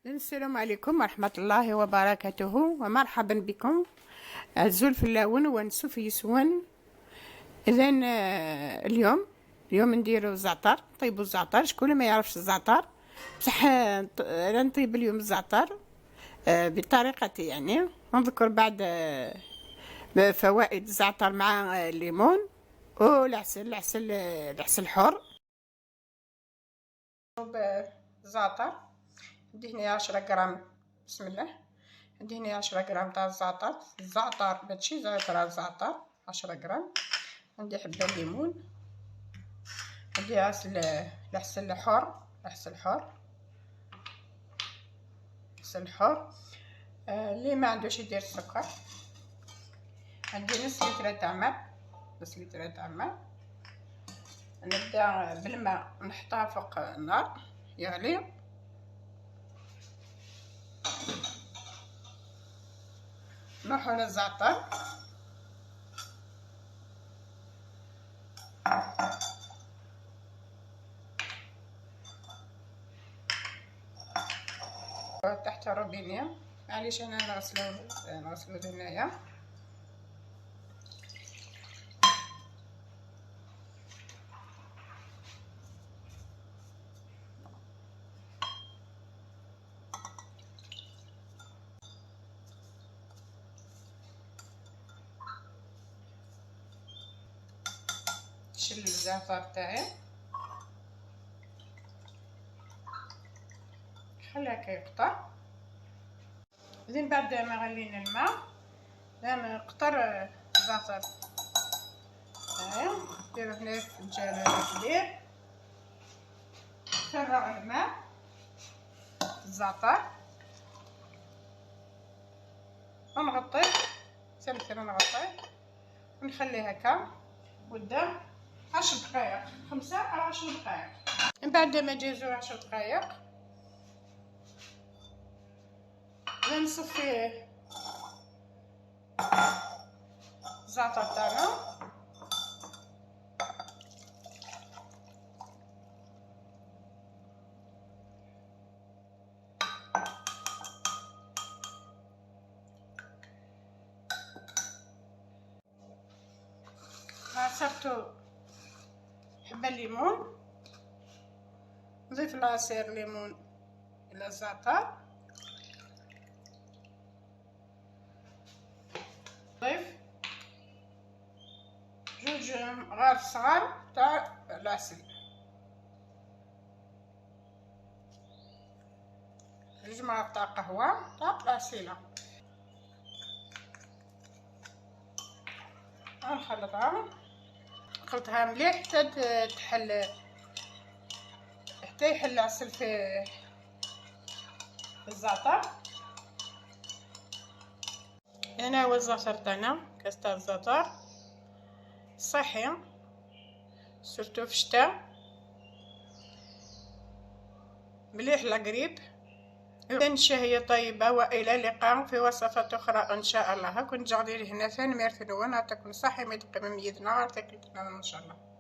السلام عليكم ورحمة الله وبركاته، ومرحبا بكم عزول في اللون ونسو يسون. إذن اليوم نديرو الزعتر، نطيبو الزعتر. شكون ما يعرفش الزعتر بصح انا نطيب اليوم الزعتر بطريقتي، يعني نذكر بعد فوائد الزعتر مع الليمون والعسل، العسل حر. زعتر عندي هنا 10 غرام، بسم الله. عندي هنا 10 غرام تاع الزعتر ماشي زعتر، الزعتر 10 غرام. عندي حبه ليمون، عندي العسل الحر، اللي ما عندوش يدير السكر. عندي نص لتر تاع ماء، نبدا بالماء نحطها فوق النار يغلي. نحط الزعتر، تحت الروبينيه. معليش انا نغسلو هنايا. نشيل الزعتر تاعي، نخليه كيقطر. زين بعد ما غلينا الماء لما قطر الزعتر تاعي، نديرو هنا فنجان كبير، نفرغ الماء الزعتر ونغطيه سلسلة، نغطيه ونخليه هكا قدام 10 دقائق، 5 أو 10 دقائق. من بعد ما جازو 10 دقائق نصفي الزعتر تاعنا، عصرتو حبة الليمون، نضيف العصير ليمون إلى الزعتر، نضيف 2 غارف صغار تاع العسل، 2 معالق تاع قهوة تاع العسيلة، نخلطها مليح حتى يحل العسل في الزعتر. هنا هو الزعتر تاعنا، كاس تاع الزعتر صحي سورتو في الشتا، مليح لقريب. إذن شهية طيبة، وإلى اللقاء في وصفات أخرى إن شاء الله. كنت جعلي هنا ثاني ميرثنون، نعطيكم صحي ميدقي مميزنا، نعطيكم إن شاء الله.